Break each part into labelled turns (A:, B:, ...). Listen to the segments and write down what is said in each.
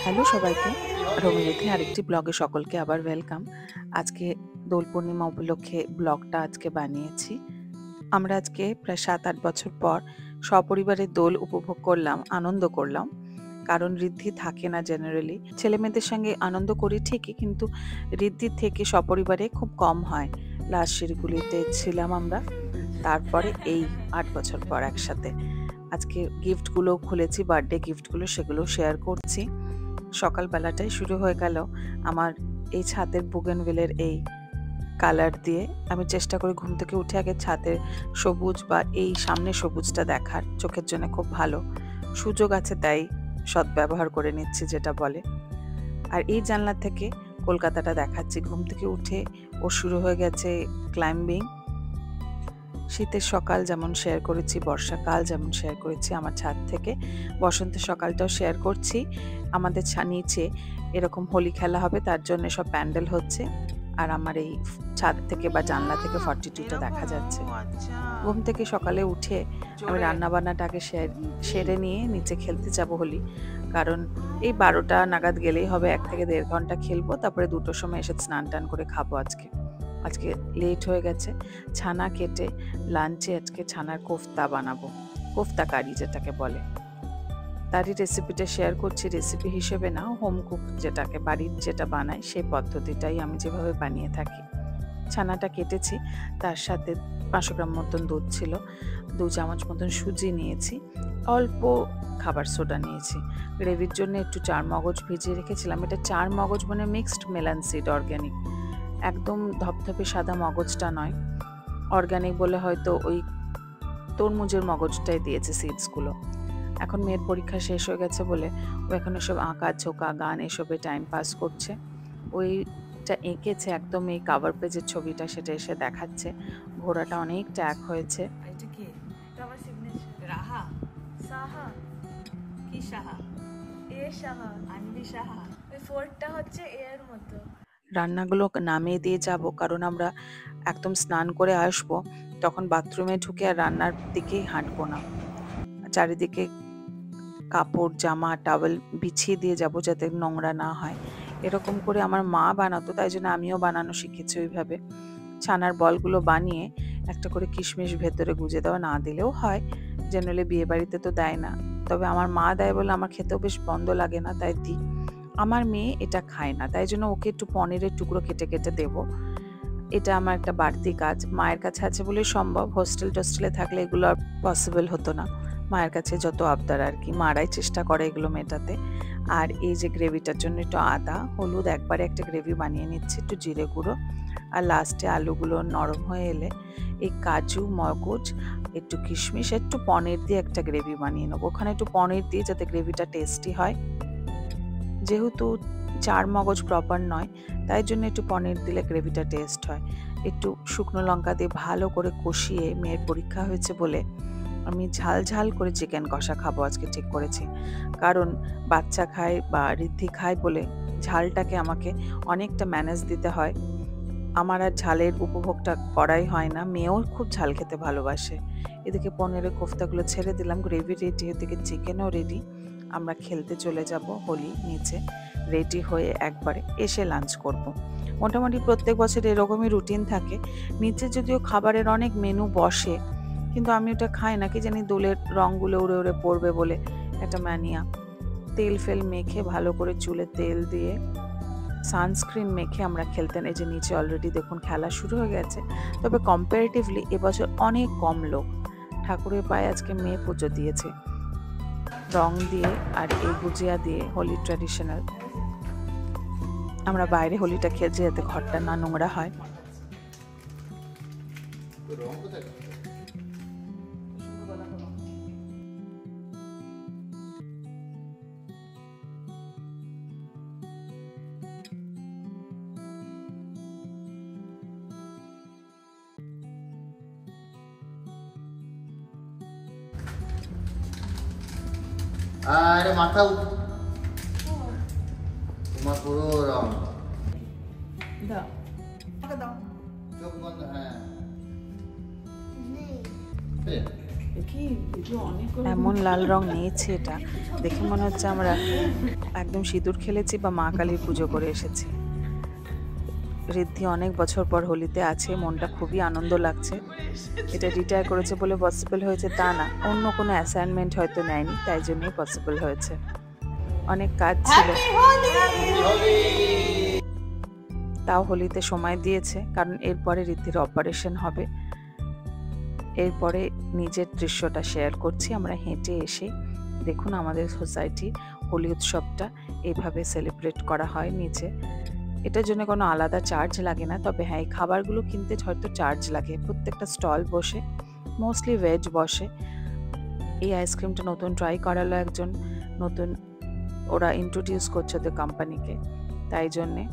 A: Hello সবাইকে, রমিরেথে আরেকটি ব্লগে সকলকে আবার ওয়েলকাম। আজকে দোল পূর্ণিমা উপলক্ষে ব্লগটা আজকে বানিয়েছি। আমরা আজকে প্রায় 7-8 বছর পর সপরিবারে দোল উপভোগ করলাম, আনন্দ করলাম। কারণ ঋদ্ধি থাকে না জেনারেলি। ছেলেমেয়েদের সঙ্গে আনন্দ করি ঠিকই, কিন্তু ঋদ্ধির থেকে সপরিবারে খুব কম হয়। লাস্ট শিলিগুড়িতে ছিলাম আমরা, তারপরে এই 8 বছর পর একসাথে। আজকে গিফটগুলো খুলেছি, বার্থডে গিফটগুলো, সেগুলো শেয়ার করছি। সকালবেলাটাই শুরু হয়ে গেল আমার এই ছাদের বুগেনভিলের এই কালার দিয়ে। আমি চেষ্টা করি ঘুম থেকে উঠে আগে ছাদের সবুজ বা এই সামনে সবুজটা দেখার, চোখের জন্য খুব ভালো। সুযোগ আছে তাই সদ্ব্যবহার করে নিচ্ছি যেটা বলে। আর এই জানলা থেকে কলকাতাটা দেখাচ্ছি। ঘুম থেকে উঠে ও শুরু হয়ে গেছে ক্লাইম্বিং। শীতের সকাল যেমন শেয়ার করেছি, বর্ষাকাল যেমন শেয়ার করেছি আমার ছাদ থেকে, বসন্তের সকালটাও শেয়ার করছি। আমাদের নিচে এরকম হোলি খেলা হবে, তার জন্য সব প্যান্ডেল হচ্ছে, আর আমার এই ছাদ থেকে বা জানলা থেকে 42টা দেখা যাচ্ছে। ঘুম থেকে সকালে উঠে আমি রান্নাবান্নাটাকে সেরে নিয়ে নিচে খেলতে যাব হোলি। কারণ এই 12টা নাগাদ গেলেই হবে, 1 থেকে 1.5 ঘন্টা খেলবো, তারপরে 2টোর সময় এসে স্নান টান করে খাবো। আজকে লেট হয়ে গেছে। ছানা কেটে লাঞ্চে আজকে ছানার কোফতা বানাবো, কোফতা কারি যেটাকে বলে। তারই রেসিপিটা শেয়ার করছি। রেসিপি হিসেবে না, হোম কুক যেটাকে বাড়ির যেটা বানাই সেই পদ্ধতিটাই আমি যেভাবে বানিয়ে থাকি। ছানাটা কেটেছি, তার সাথে 500 গ্রাম মতন দুধ ছিল, 2 চামচ মতন সুজি নিয়েছি, অল্প খাবার সোডা নিয়েছি। গ্রেভির জন্য একটু 4 মগজ ভিজিয়ে রেখেছিলাম। এটা 4 মগজ মানে মিক্সড মেলান সিড, অর্গ্যানিক, একদম ধপধপে সাদা মগজটা নয়। অর্গ্যানিক বলে হয়তো ওই তরমুজের মগজটাই দিয়েছে সিডসগুলো। এখন মেয়ের পরীক্ষা শেষ হয়ে গেছে বলে ও এখন এসব আঁকা ঝোঁকা গান এসবে টাইম পাস করছে। ওইটা এঁকেছে একদম এই কাভার পেজের ছবিটা, সেটা এসে দেখাচ্ছে। ঘোড়াটা অনেক ট্যাগ হয়েছে।
B: এটা কি? এটা আমার সিগনেচার। রাহা সাহা কি সাহা? এ সাহা, আনবি সাহা। ওই ফোর্টটা হচ্ছে এর মতো।
A: রান্নাগুলো নামিয়ে দিয়ে যাব, কারণ আমরা একদম স্নান করে আসবো, তখন বাথরুমে ঢুকে আর রান্নার দিকেই হাঁটবো না। চারিদিকে কাপড় জামা টাওয়েল বিছিয়ে দিয়ে যাব যাতে নোংরা না হয়। এরকম করে আমার মা বানাতো, তাই জন্য আমিও বানানো শিখেছি ওইভাবে। ছানার বলগুলো বানিয়ে একটা করে কিশমিশ ভেতরে গুজে দেওয়া, না দিলেও হয়, জেনারেলি বিয়ে বাড়িতে তো দেয় না, তবে আমার মা দেয় বলে আমার খেতেও বেশ বন্ধ লাগে না, তাই দিই। আমার মেয়ে এটা খায় না, তাই জন্য ওকে একটু পনিরের টুকরো কেটে কেটে দেবো। এটা আমার একটা বাড়তি কাজ। মায়ের কাছে আছে বলে সম্ভব, হোস্টেলে থাকলে এগুলো আর পসিবল হতো না। মায়ের কাছে যত আবদার আর কি, মারাই চেষ্টা করে এগুলো মেটাতে। আর এই যে গ্রেভিটার জন্য একটু আদা হলুদ একবারে একটা গ্রেভি বানিয়ে নিচ্ছি, একটু জিরে গুঁড়ো, আর লাস্টে আলুগুলো নরম হয়ে এলে এই কাজু মগজ একটু কিশমিশ একটু পনির দিয়ে একটা গ্রেভি বানিয়ে নেবো। ওখানে একটু পনির দিয়ে যাতে গ্রেভিটা টেস্টি হয়। যেহেতু 4 মগজ প্রপার নয়, তাই জন্য একটু পনির দিলে গ্রেভিটা টেস্ট হয়। একটু শুকনো লঙ্কা দিয়ে ভালো করে কষিয়ে, মেয়ের পরীক্ষা হয়েছে বলে আমি ঝাল ঝাল করে চিকেন কষা খাবো আজকে ঠিক করেছি। কারণ বাচ্চা খায় বা ঋদ্ধি খায় বলে ঝালটাকে আমাকে অনেকটা ম্যানেজ দিতে হয়। আমার আর ঝালের উপভোগটা করাই হয় না, মেয়েও খুব ঝাল খেতে ভালোবাসে। এদিকে পনিরের কোফতাগুলো ছেড়ে দিলাম, গ্রেভি রেডি, এদিকে চিকেনও রেডি। আমরা খেলতে চলে যাব হোলি, নিচে রেডি হয়ে একবারে এসে লাঞ্চ করব। মোটামুটি প্রত্যেক বছর এরকমই রুটিন থাকে। নিচে যদিও খাবারের অনেক মেনু বসে, কিন্তু আমি ওটা খাই না, কি জানি দোলের রঙগুলো উড়ে উড়ে পড়বে বলে একটা ম্যানিয়া। তেল ফেল মেখে ভালো করে চুলে তেল দিয়ে সানস্ক্রিন মেখে আমরা খেলতেন। এই যে নিচে অলরেডি দেখুন খেলা শুরু হয়ে গেছে, তবে কম্পারেটিভলি এবছর অনেক কম লোক। ঠাকুরের পায়ে আজকে মেয়ে পুজো দিয়েছে রং দিয়ে আর এই গুজিয়া দিয়ে, হোলি ট্র্যাডিশনাল। আমরা বাইরে হোলিটা খেলছি যাতে ঘরটা না নোংরা হয়।
C: আরে মাথা তোমার পুরো রং
B: দাও আমাকে দাও।
C: চোখ বন্ধ, হ্যাঁ
B: দেখি
A: এমন লাল রং নিয়েছি, এটা দেখে মনে হচ্ছে আমরা একদম সিঁদুর খেলেছি বা মা কালীর পুজো করে এসেছি। ঋদ্ধি অনেক বছর পর হোলিতে আছে, মনটা খুবই আনন্দ লাগছে। এটা রিটায়ার করেছে বলে পসিবল হয়েছে তা না, অন্য কোনো অ্যাসাইনমেন্ট হয়তো নেয়নি, তাই জন্যই পসিবল হয়েছে। অনেক কাজ ছিল, তাও হোলিতে সময় দিয়েছে, কারণ এরপরে ঋদ্ধির অপারেশন হবে। এরপরে নিজের দৃশ্যটা শেয়ার করছি। আমরা হেঁটে এসে দেখুন আমাদের সোসাইটি হোলি উৎসবটা এইভাবে সেলিব্রেট করা হয় নিচে। এটার জন্য কোনো আলাদা চার্জ লাগে না, তবে হ্যাঁ এই খাবারগুলো কিনতে হয়তো চার্জ লাগে। প্রত্যেকটা স্টল বসে, মোস্টলি ভেজ বসে। এই আইসক্রিমটা নতুন ট্রাই করালো একজন, নতুন ওরা ইন্ট্রোডিউস করছে তো কোম্পানিকে, তাই জন্যে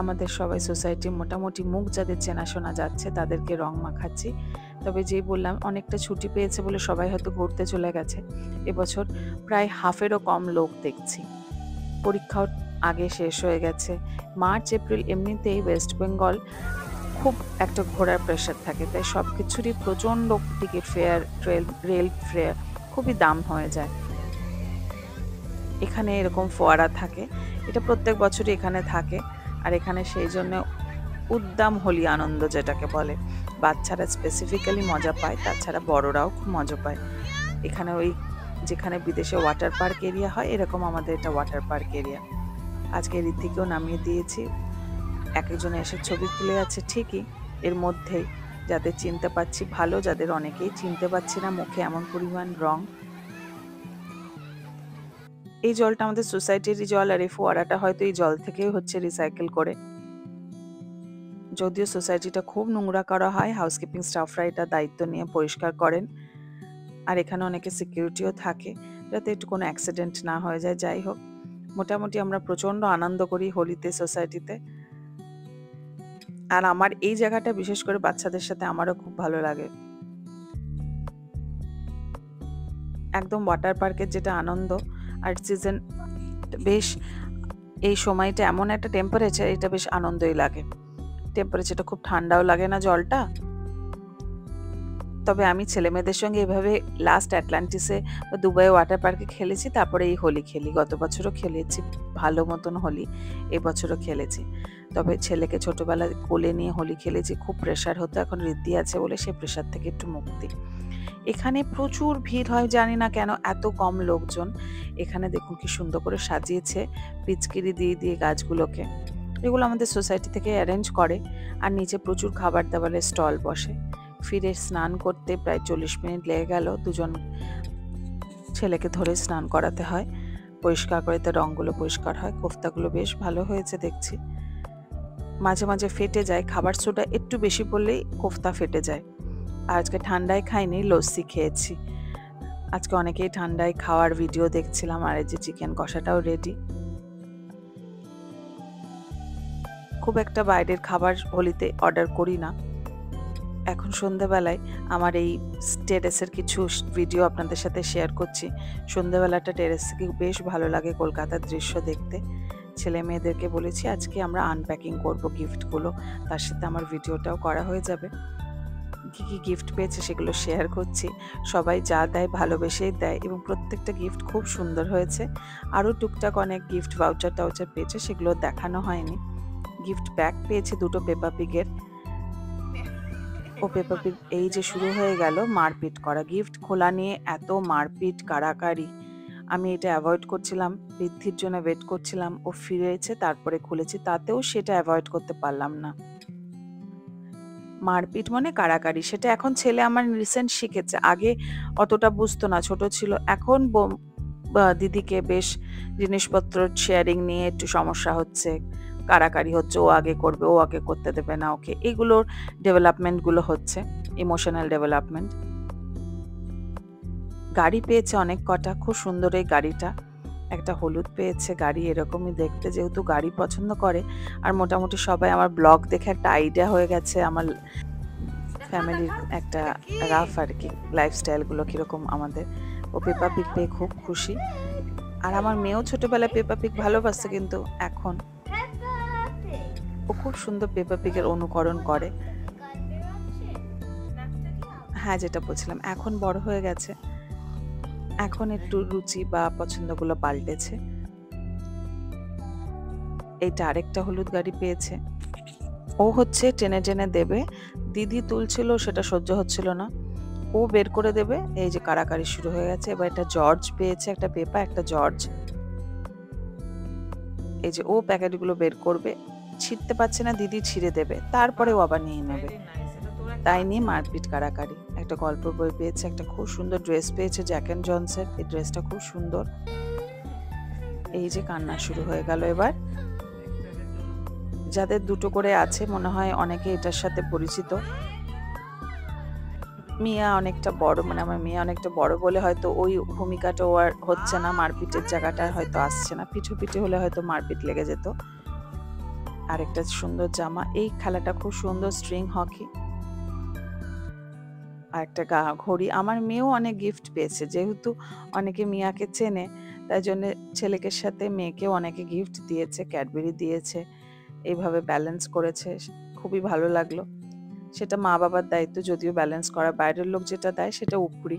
A: আমাদের সবাই সোসাইটির মোটামুটি মুখ যাদের চেনাশোনা যাচ্ছে তাদেরকে রং মাখাচ্ছি। তবে যেই বললাম অনেকটা ছুটি পেয়েছে বলে সবাই হয়তো ঘুরতে চলে গেছে। এবছর প্রায় হাফেরও কম লোক দেখছি, পরীক্ষাও আগে শেষ হয়ে গেছে। মার্চ এপ্রিল এমনিতেই ওয়েস্ট বেঙ্গল খুব একটা ঘোরার প্রেশার থাকে, তাই সব কিছুরই প্রচণ্ড টিকিট ফেয়ার, রেল ফেয়ার খুবই দাম হয়ে যায়। এখানে এরকম ফোয়ারা থাকে, এটা প্রত্যেক বছরই এখানে থাকে। আর এখানে সেই জন্য উদ্দাম হোলি আনন্দ যেটাকে বলে, বাচ্চারা স্পেসিফিক্যালি মজা পায়, তাছাড়া বড়রাও খুব মজা পায়। এখানে ওই যেখানে বিদেশে ওয়াটার পার্ক এরিয়া হয়, এরকম আমাদের এটা ওয়াটার পার্ক এরিয়া। আজকে ঋদ্ধিকেও নামিয়ে দিয়েছি, এক একজনে এসে ছবি তুলে যাচ্ছে ঠিকই, এর মধ্যেই যাদের চিনতে পারছি ভালো, যাদের অনেকেই চিনতে পারছি না, মুখে এমন পরিমাণ রং। এই জলটা আমাদের সোসাইটিরই জল, আর এই ফোয়ারাটা হয়তো এই জল থেকেই হচ্ছে রিসাইকেল করে। যদিও সোসাইটিটা খুব নোংরা করা হয়, হাউসকিপিং স্টাফরা এটা দায়িত্ব নিয়ে পরিষ্কার করেন। আর এখানে অনেকে সিকিউরিটিও থাকে যাতে একটু কোনো অ্যাক্সিডেন্ট না হয়ে যায়। যাই হোক, মোটামুটি আমরা প্রচণ্ড আনন্দ করি হোলিতে সোসাইটিতে। আর আমার এই জায়গাটা বিশেষ করে বাচ্চাদের সাথে আমারও খুব ভালো লাগে। একদম ওয়াটার পার্কের যেটা আনন্দ, আর সিজন বেশ এই সময়টা এমন একটা টেম্পারেচার, এটা বেশ আনন্দই লাগে। টেম্পারেচারটা খুব ঠান্ডাও লাগে না জলটা। তবে আমি ছেলে মেয়েদের সঙ্গে এভাবে লাস্ট অ্যাটলান্টিসে বা দুবাই ওয়াটার পার্কে খেলেছি, তারপরে এই হোলি খেলি। গত বছরও খেলেছি ভালো মতন হোলি, এবছরও খেলেছি। তবে ছেলেকে ছোটবেলায় কোলে নিয়ে হোলি খেলেছি, খুব প্রেশার হতো, এখন ঋদ্ধি আছে বলে সে প্রেশার থেকে একটু মুক্তি। এখানে প্রচুর ভিড় হয়, জানি না কেন এত কম লোকজন। এখানে দেখুন কি সুন্দর করে সাজিয়েছে পিচকিরি দিয়ে দিয়ে গাছগুলোকে, এগুলো আমাদের সোসাইটি থেকে অ্যারেঞ্জ করে। আর নিচে প্রচুর খাবার দাবারের স্টল বসে। ফিরে স্নান করতে প্রায় 40 মিনিট লেগে গেল, দুজন ছেলেকে ধরে স্নান করাতে হয়, পরিষ্কার করে তার রঙগুলো পরিষ্কার হয়। কোফতাগুলো বেশ ভালো হয়েছে দেখছি, মাঝে মাঝে ফেটে যায়, খাবার সোডা একটু বেশি পড়লেই কোফতা ফেটে যায়। আর আজকে ঠান্ডায় খাইনি, লস্যি খেয়েছি। আজকে অনেকেই ঠান্ডায় খাওয়ার ভিডিও দেখছিলাম। আর এই যে চিকেন কষাটাও রেডি। খুব একটা বাইরের খাবার হোলিতে অর্ডার করি না। এখন সন্ধ্যাবেলায় আমার এই টেরেসের কিছু ভিডিও আপনাদের সাথে শেয়ার করছি। সন্ধ্যাবেলাটা টেরেস থেকে বেশ ভালো লাগে কলকাতার দৃশ্য দেখতে। ছেলে মেয়েদেরকে বলেছি আজকে আমরা আনপ্যাকিং করব গিফটগুলো, তার সাথে আমার ভিডিওটাও করা হয়ে যাবে। কী কী গিফট পেয়েছে সেগুলো শেয়ার করছি। সবাই যা দেয় ভালোবেসেই দেয়, এবং প্রত্যেকটা গিফট খুব সুন্দর হয়েছে। আরও টুকটাক অনেক গিফট ভাউচার টাউচার পেয়েছে, সেগুলো দেখানো হয়নি। গিফট ব্যাগ পেয়েছে দুটো পেপা পিগের। ও পেপা পিগ এই যে শুরু হয়ে গেল মারপিট করা, গিফট খোলা নিয়ে এত মারপিট কাড়াকাড়ি। আমি এটা অ্যাভয়েড করছিলাম, ঋদ্ধির জন্য ওয়েট করছিলাম, ও ফিরেছে তারপরে খুলেছি, তাতেও সেটা অ্যাভয়েড করতে পারলাম না। মারপিট মানে কাড়াকাড়ি, সেটা এখন ছেলে আমার রিসেন্ট শিখেছে, আগে অতটা বুঝতো না, ছোট ছিল। এখন দিদিকে বেশ জিনিসপত্র শেয়ারিং নিয়ে একটু সমস্যা হচ্ছে, কাড়াকাড়ি হচ্ছে, ও আগে করবে, ও আগে করতে দেবে না ওকে, এগুলোর ডেভেলপমেন্টগুলো হচ্ছে, ইমোশনাল ডেভেলপমেন্ট। গাড়ি পেয়েছে অনেক কটা, খুব সুন্দর এই গাড়িটা। একটা হলুদ পেয়েছে গাড়ি, এরকমই দেখতে, যেহেতু গাড়ি পছন্দ করে। আর মোটামুটি সবাই আমার ব্লগ দেখে একটা আইডিয়া হয়ে গেছে আমার ফ্যামিলির একটা রাফ আর কি, লাইফস্টাইলগুলো কীরকম আমাদের। ও পেপা পিগ পেয়ে খুব খুশি। আর আমার মেয়েও ছোটোবেলায় পেপা পিগ ভালোবাসে, কিন্তু এখন ও খুব সুন্দর পেপা পিগের অনুকরণ করে। হ্যাঁ, যেটা বলছিলাম এখন বড় হয়ে গেছে, এখন একটু রুচি বা পছন্দগুলো পাল্টেছে। এইটা আরেকটা হলুদ গাড়ি পেয়েছে, ও হচ্ছে টেনে টেনে দেবে, দিদি তুলছিল সেটা সহ্য হচ্ছিল না, ও বের করে দেবে। এই যে কাড়াকাড়ি শুরু হয়ে গেছে। এবার এটা জর্জ পেয়েছে, একটা পেপা একটা জর্জ। এই যে ও প্যাকেটগুলো বের করবে, ছিঁড়তে পারছে না, দিদি ছিঁড়ে দেবে, তারপরে ও আবার নিয়ে নেবে। তাই নিয়ে মারপিট কাড়াকাড়ি। একটা গল্প বই পেয়েছে, একটা খুব সুন্দর ড্রেস পেয়েছে জ্যাক অ্যান্ড জনসের, এই ড্রেসটা খুব সুন্দর। এই যে কান্না শুরু হয়ে গেল এবার। যাদের দুটো করে আছে মনে হয় অনেকে এটার সাথে পরিচিত। মিয়া অনেকটা বড়, মানে আমার মেয়ে অনেকটা বড় বলে হয়তো ওই ভূমিকাটা ও আর হচ্ছে না, মারপিটের জায়গাটা হয়তো আসছে না, পিঠে হলে হয়তো মারপিট লেগে যেত। আরেকটা সুন্দর জামা, এই খেলাটা খুব সুন্দর, স্ট্রিং হকি। আর একটা ঘড়ি। আমার মেয়েও অনেক গিফট পেয়েছে, যেহেতু অনেকে মিয়াকে চেনে তাই জন্য ছেলেকে সাথে মেয়েকেও অনেকে গিফট দিয়েছে, ক্যাডবেরি দিয়েছে, এইভাবে ব্যালেন্স করেছে, খুবই ভালো লাগলো। সেটা মা বাবার দায়িত্ব, যদিও ব্যালেন্স করা, বাইরের লোক যেটা দেয় সেটা উপরি।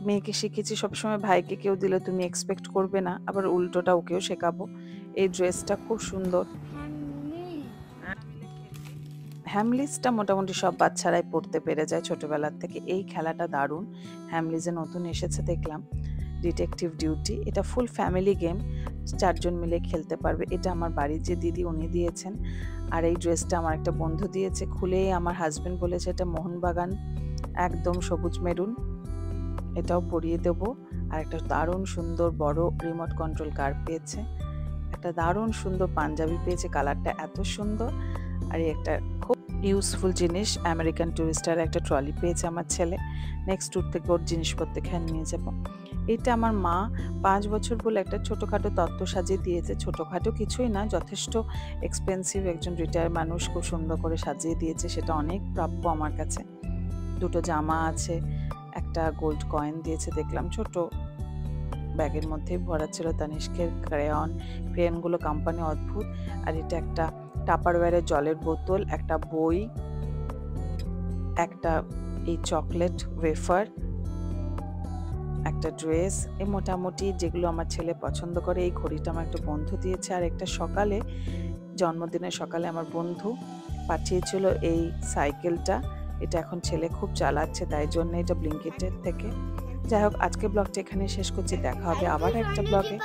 A: মেয়েকে শিখেছি সবসময় ভাইকে কেউ দিলে তুমি এক্সপেক্ট করবে না, আবার উল্টোটা ওকেও শেখাবো। এই ড্রেসটা খুব সুন্দর। হ্যামলিসটা মোটামুটি সব বাচ্চারাই পড়তে পেরে যায় ছোটবেলার থেকে। এই খেলাটা দারুণ, হ্যামলিসে নতুন এসেছে দেখলাম, ডিটেকটিভ ডিউটি। এটা ফুল ফ্যামিলি গেম, 4 জন মিলে খেলতে পারবে। এটা আমার বাড়ির যে দিদি উনি দিয়েছেন। আর এই ড্রেসটা আমার একটা বন্ধু দিয়েছে, খুলেই আমার হাজবেন্ড বলেছে এটা মোহনবাগান, একদম সবুজ মেরুন, এটাও পরিয়ে দেব। আর একটা দারুণ সুন্দর বড় রিমোট কন্ট্রোল কার পেয়েছে, একটা দারুণ সুন্দর পাঞ্জাবি পেয়েছে, কালারটা এত সুন্দর। আর একটা খুব ইউজফুল জিনিস, আমেরিকান টুরিস্টার একটা ট্রলি পেয়েছে আমার ছেলে, নেক্সট ট্যুর থেকে ওর জিনিসপত্র এখানে নিয়ে যাব। এটা আমার মা 5 বছর বলে একটা ছোটোখাটো তত্ত্ব সাজিয়ে দিয়েছে, ছোটোখাটো কিছুই না, যথেষ্ট এক্সপেন্সিভ, একজন রিটায়ার মানুষ খুব সুন্দর করে সাজিয়ে দিয়েছে, সেটা অনেক প্রাপ্য আমার কাছে। দুটো জামা আছে, একটা গোল্ড কয়েন দিয়েছে দেখলাম, ছোট ব্যাগের মধ্যেই ভরা ছিল। তানিষ্কের ক্রেয়নগুলো কোম্পানি অদ্ভুত। আর এটা একটা টাপারওয়্যারের জলের বোতল, একটা বই, একটা এই চকলেট ওয়েফার, একটা ড্রেস, এই মোটামুটি যেগুলো আমার ছেলে পছন্দ করে। এই ঘড়িটা আমার একটা বন্ধু দিয়েছে। আর একটা সকালে, জন্মদিনের সকালে আমার বন্ধু পাঠিয়েছিল এই সাইকেলটা, এটা এখন ছেলে খুব চালাচ্ছে, তাই জন্য এটা ব্লিঙ্কিটের থেকে। যাই হোক, আজকে ব্লগটা এখানে শেষ করছি, দেখা হবে আবার একটা ব্লগে।